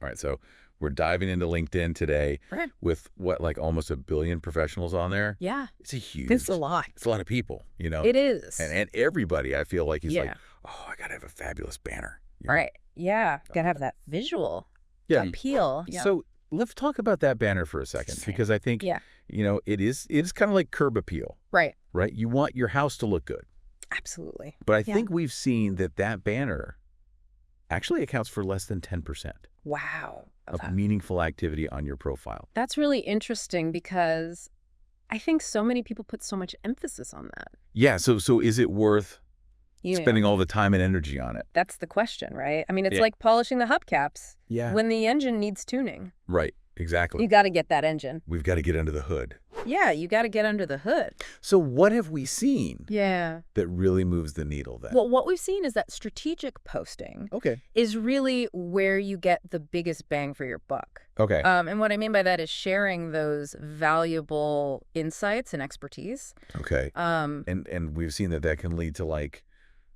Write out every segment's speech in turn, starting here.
All right, so we're diving into LinkedIn today Right. with what, like almost 1 billion professionals on there? Yeah. It's a huge... It's a lot. It's a lot of people, you know? It is. And everybody, I feel like, is like, Yeah. oh, I got to have a fabulous banner. You know? Right. Yeah. Gotta have that visual Yeah. appeal. Yeah. So let's talk about that banner for a second, because I think, Yeah. you know, it is kind of like curb appeal, Right. right? You want your house to look good. Absolutely. But I Yeah. think we've seen that banner actually accounts for less than 10% Wow. of meaningful activity on your profile. That's really interesting because I think so many people put so much emphasis on that. Yeah, so is it worth You spending know, all the time and energy on it? that's the question, right? I mean, it's Yeah. like polishing the hubcaps Yeah. when the engine needs tuning. Right, exactly. You got to get that engine. We've got to get under the hood. Yeah, you got to get under the hood. So what have we seen Yeah. that really moves the needle then? Well, what we've seen is that strategic posting Okay. is really where you get the biggest bang for your buck. Okay. And what I mean by that is sharing those valuable insights and expertise. Okay. And we've seen that can lead to like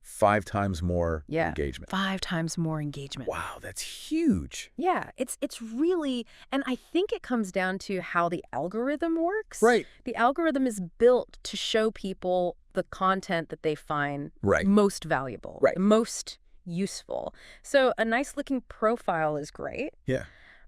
5 times more engagement. 5 times more engagement. Wow, that's huge. Yeah, it's really, and I think it comes down to how the algorithm works. Right. The algorithm is built to show people the content that they find most valuable, most useful. So a nice looking profile is great. Yeah.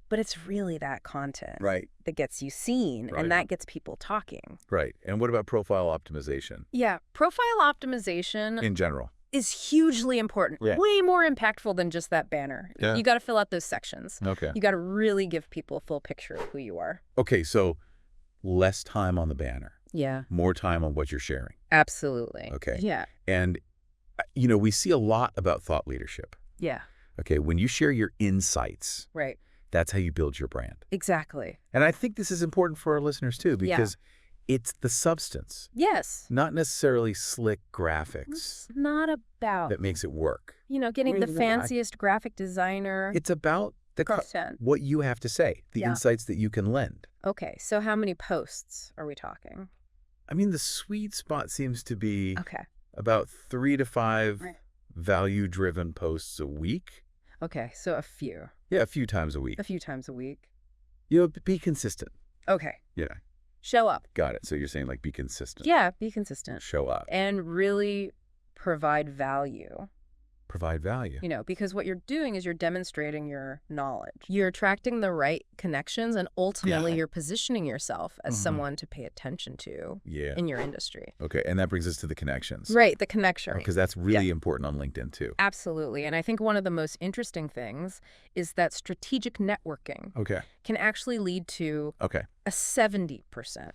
But it's really that content that gets you seen and that gets people talking. Right. And what about profile optimization? Yeah, profile optimization In general. is hugely important. Yeah. Way more impactful than just that banner. Yeah. You got to fill out those sections. Okay. You got to really give people a full picture of who you are. Okay, so less time on the banner. Yeah. More time on what you're sharing. Absolutely. Okay. Yeah. And, you know, we see a lot about thought leadership. Yeah. Okay, when you share your insights, Right. that's how you build your brand. Exactly. And I think this is important for our listeners too, because it's the substance, Yes. not necessarily slick graphics It's not about, that makes it work. you know, getting the fanciest graphic designer It's about content. what you have to say, the insights that you can lend. Okay, so how many posts are we talking? I mean, the sweet spot seems to be Okay. about 3 to 5 value-driven posts a week. Okay, so a few. Yeah, a few times a week. A few times a week. You know, be consistent. Okay. Yeah. Show up. Got it. So you're saying like be consistent. Yeah, be consistent. Show up. And really provide value. Provide value. You know, because what you're doing is you're demonstrating your knowledge. You're attracting the right connections, and ultimately you're positioning yourself as someone to pay attention to in your industry. Okay, and that brings us to the connections. Right, the connection. Because that's really important on LinkedIn too. Absolutely. And I think one of the most interesting things is that strategic networking can actually lead to a 70%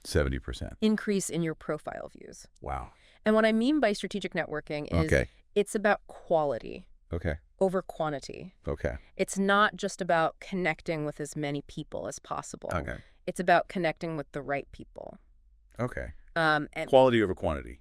70% increase in your profile views. Wow. And what I mean by strategic networking is it's about quality over quantity. It's not just about connecting with as many people as possible. It's about connecting with the right people. And quality over quantity.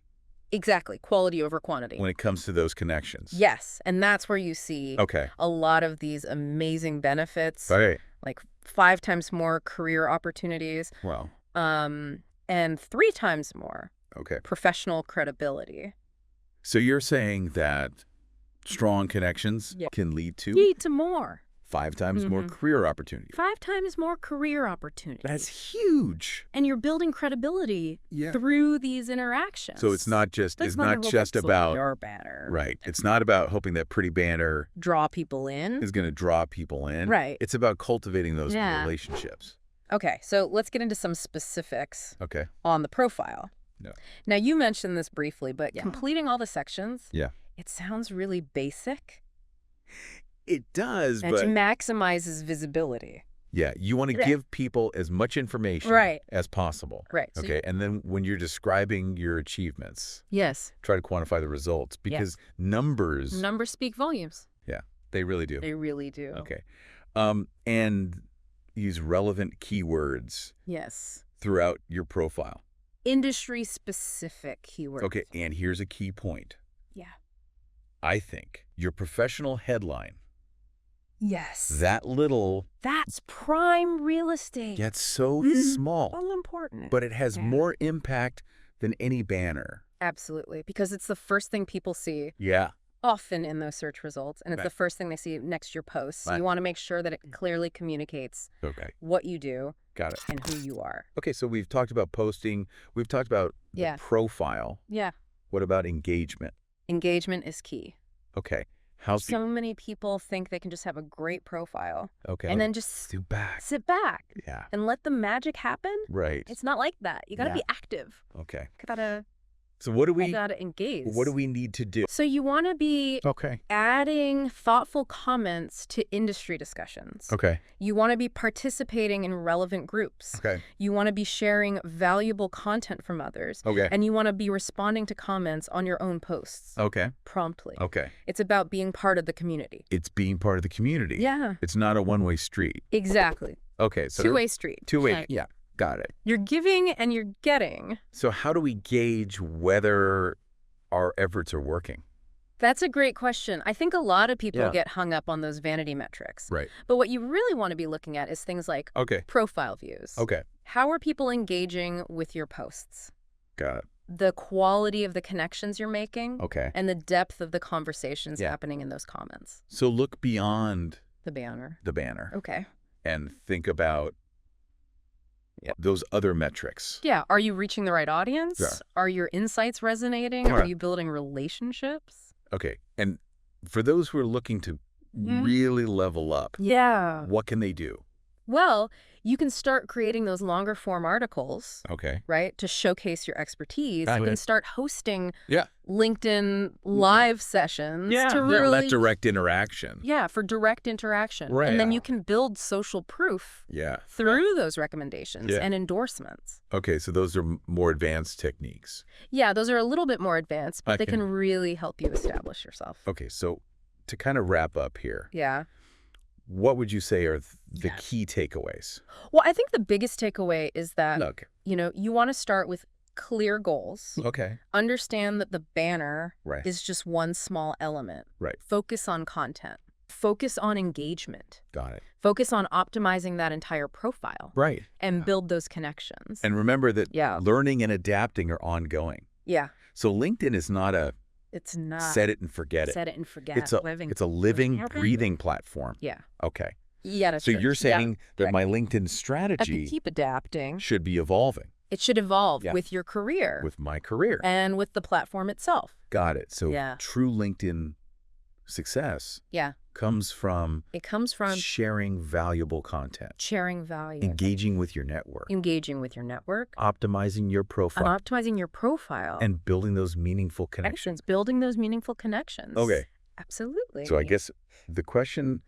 Exactly. Quality over quantity. When it comes to those connections. Yes. And that's where you see a lot of these amazing benefits. Like 5 times more career opportunities. Wow. And 3 times more professional credibility. So you're saying that strong connections can lead to more. 5 times more career opportunities. 5 times more career opportunities. That's huge. And you're building credibility through these interactions. So it's not just about your banner. Right. It's not about hoping that pretty banner draw people in. Is going to draw people in. Right. It's about cultivating those relationships. Okay, so let's get into some specifics on the profile. No. Now, you mentioned this briefly, but completing all the sections, it sounds really basic. It does, and but... it maximizes visibility. Yeah, you want to give people as much information as possible. Right. Okay, and then when you're describing your achievements, try to quantify the results, because numbers... Numbers speak volumes. Yeah, they really do. They really do. Okay. And use relevant keywords throughout your profile. Industry-specific keywords. Okay, and here's a key point. Yeah. I think your professional headline. Yes. That little. That's prime real estate. Gets so small. All important. But it has more impact than any banner. Absolutely, because it's the first thing people see. Yeah. often in those search results, and it's the first thing they see next to your post. So you want to make sure that it clearly communicates what you do and who you are. Okay, so we've talked about posting. We've talked about the profile. Yeah. What about engagement? Engagement is key. Okay. So many people think they can just have a great profile and then just sit back and let the magic happen. Right. It's not like that. You got to be active. Okay. So you got to engage. What do we need to do? So you want to be adding thoughtful comments to industry discussions. Okay. You want to be participating in relevant groups. Okay. You want to be sharing valuable content from others. Okay. And you want to be responding to comments on your own posts. Okay. Promptly. Okay. It's about being part of the community. It's being part of the community. Yeah. It's not a one-way street. Exactly. Okay. So two-way street. Two-way. Yeah. Got it. You're giving and you're getting. So how do we gauge whether our efforts are working? That's a great question. I think a lot of people get hung up on those vanity metrics. Right. But what you really want to be looking at is things like profile views. Okay. How are people engaging with your posts? Got it. The quality of the connections you're making. Okay. And the depth of the conversations happening in those comments. So look beyond the banner. Okay. And think about those other metrics. Yeah. Are you reaching the right audience? Yeah. Are your insights resonating? Are you building relationships? Okay. And for those who are looking to really level up, what can they do? Well, you can start creating those longer form articles, right, to showcase your expertise. You can start hosting LinkedIn live sessions to really that direct interaction. Yeah, for direct interaction. Right. And then you can build social proof through those recommendations and endorsements. Okay, so those are more advanced techniques. Yeah, those are a little bit more advanced, but they can really help you establish yourself. Okay, so to kind of wrap up here. Yeah. What would you say are the key takeaways? Well, I think the biggest takeaway is that, you want to start with clear goals. Okay. Understand that the banner is just one small element. Right. Focus on content. Focus on engagement. Got it. Focus on optimizing that entire profile. Right. And build those connections. And remember that learning and adapting are ongoing. Yeah. So LinkedIn is not It's not. Set it and forget it. Set it and forget. It's a living, breathing platform. Yeah. Okay. Yeah. So you're saying that my LinkedIn strategy keep adapting. Should be evolving. It should evolve with your career. With my career. And with the platform itself. Got it. So true LinkedIn success comes from sharing valuable content. Sharing value. Engaging with your network. Optimizing your profile. And building those meaningful connections. Okay. Absolutely. So I guess the question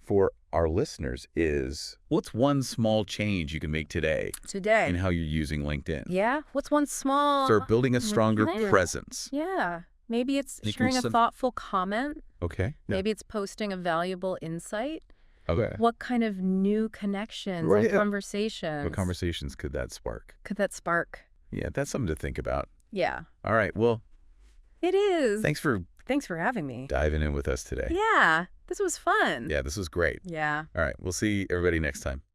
for our listeners is, what's one small change you can make today in how you're using LinkedIn? Yeah. What's one small... Start building a stronger presence. Yeah. Maybe it's sharing a thoughtful comment. Okay. Maybe it's posting a valuable insight. Okay. What kind of new connections and conversations? What conversations could that spark? Yeah, that's something to think about. Yeah. All right. Well, it is. Thanks for having me. Diving in with us today. Yeah. This was fun. Yeah, this was great. Yeah. All right. We'll see everybody next time.